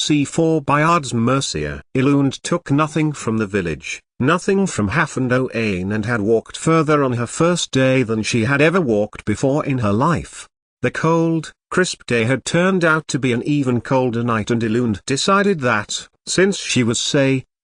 c4 Bayard's Mercia. Elund took nothing from the village, nothing from Hafen and had walked further on her first day than she had ever walked before in her life. The cold, crisp day had turned out to be an even colder night, and Elund decided that, since she was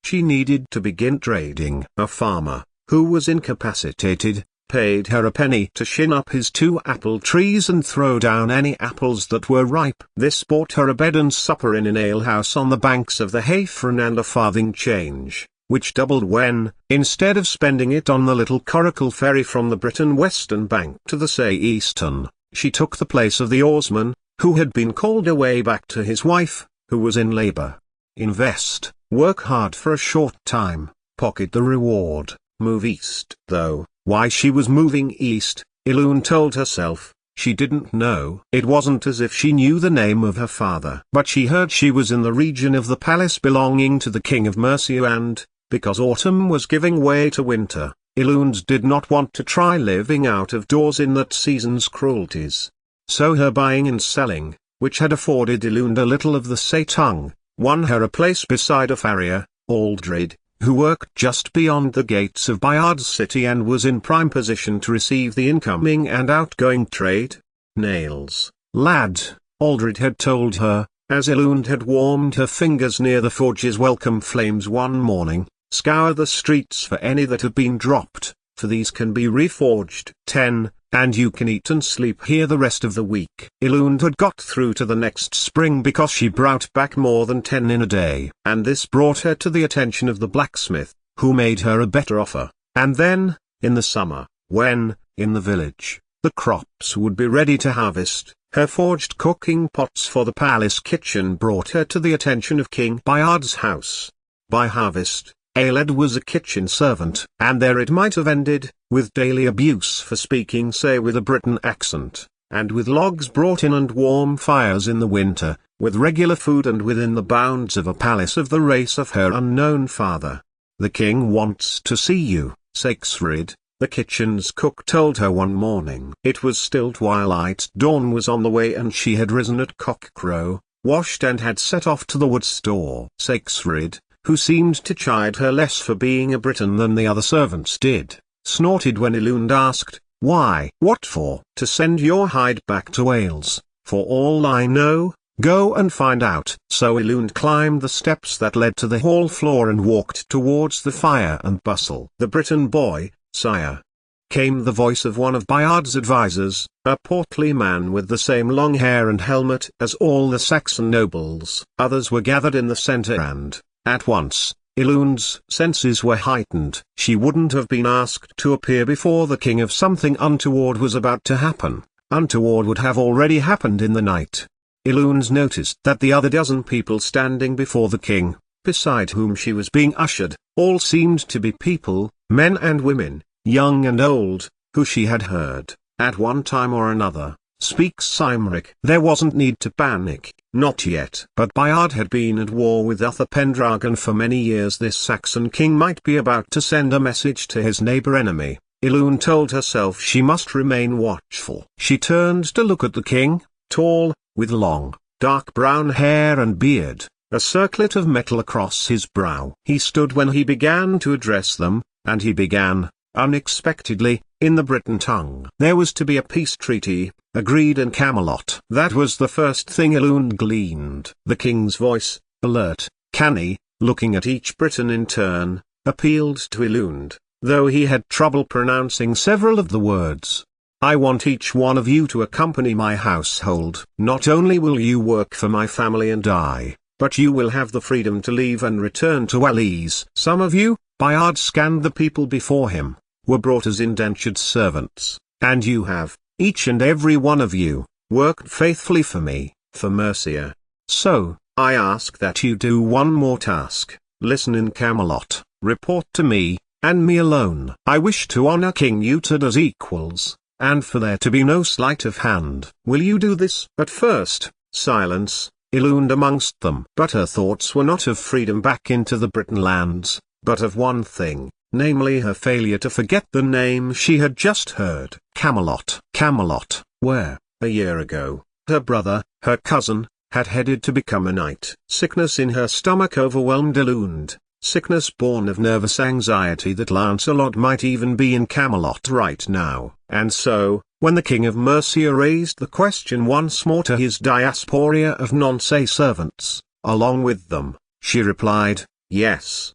she needed to begin trading. A farmer, who was incapacitated, paid her a penny to shin up his 2 apple trees and throw down any apples that were ripe. This bought her a bed and supper in an alehouse on the banks of the Hafen and a farthing change, which doubled when, instead of spending it on the little coracle ferry from the Britain western bank to the eastern, she took the place of the oarsman, who had been called away back to his wife, who was in labor. Invest, work hard for a short time, pocket the reward, move east. Though, why she was moving east, Elund told herself, she didn't know. It wasn't as if she knew the name of her father. But she heard she was in the region of the palace belonging to the king of Mercia, and, because autumn was giving way to winter, Elund did not want to try living out of doors in that season's cruelties. So her buying and selling, which had afforded Elund a little of the tongue, won her a place beside a farrier, Aldred, who worked just beyond the gates of Bayard's city and was in prime position to receive the incoming and outgoing trade. Nails, lad, Aldred had told her, as Elund had warmed her fingers near the forge's welcome flames one morning. Scour the streets for any that have been dropped, for these can be reforged. 10, and you can eat and sleep here the rest of the week. Elund had got through to the next spring because she brought back more than 10 in a day. And this brought her to the attention of the blacksmith, who made her a better offer. And then, in the summer, when, in the village, the crops would be ready to harvest, her forged cooking pots for the palace kitchen brought her to the attention of King Bayard's house. By harvest, Aled was a kitchen servant, and there it might have ended, with daily abuse for speaking with a Briton accent, and with logs brought in and warm fires in the winter, with regular food and within the bounds of a palace of the race of her unknown father. The king wants to see you, Saxon, the kitchen's cook told her one morning. It was still twilight, dawn was on the way, and she had risen at cock-crow, washed and had set off to the wood store. Saxon, who seemed to chide her less for being a Briton than the other servants did, snorted when Elund asked, "Why? What for?" "To send your hide back to Wales, for all I know. Go and find out." So Elund climbed the steps that led to the hall floor and walked towards the fire and bustle. "The Briton boy, sire," came the voice of one of Bayard's advisers, a portly man with the same long hair and helmet as all the Saxon nobles. Others were gathered in the center and, at once, Elund's senses were heightened. She wouldn't have been asked to appear before the king if something untoward was about to happen. Untoward would have already happened in the night. Elund noticed that the other dozen people standing before the king, beside whom she was being ushered, all seemed to be people, men and women, young and old, who she had heard, at one time or another, speak Cymric. There wasn't need to panic, not yet. But Bayard had been at war with Uther Pendragon for many years. This Saxon king might be about to send a message to his neighbor enemy. Elund told herself she must remain watchful. She turned to look at the king, tall, with long, dark brown hair and beard, a circlet of metal across his brow. He stood when he began to address them, and he began, unexpectedly, in the Briton tongue. There was to be a peace treaty, agreed in Camelot. That was the first thing Elund gleaned. The king's voice, alert, canny, looking at each Briton in turn, appealed to Elund, though he had trouble pronouncing several of the words. "I want each one of you to accompany my household. Not only will you work for my family and I, but you will have the freedom to leave and return to Wales. Some of you," Bayard scanned the people before him, "were brought as indentured servants, and you have, each and every one of you, worked faithfully for me, for Mercia. So, I ask that you do one more task, listen in Camelot, report to me, and me alone. I wish to honor King Uhtred as equals, and for there to be no sleight of hand. Will you do this?" At first, silence, Elund amongst them. But her thoughts were not of freedom back into the Briton lands, but of one thing, namely her failure to forget the name she had just heard. Camelot. Camelot, where, a year ago, her brother, her cousin, had headed to become a knight. Sickness in her stomach overwhelmed Elund, sickness born of nervous anxiety that Lancelot might even be in Camelot right now. And so, when the King of Mercia raised the question once more to his diaspora of non-say servants, along with them, she replied, "Yes,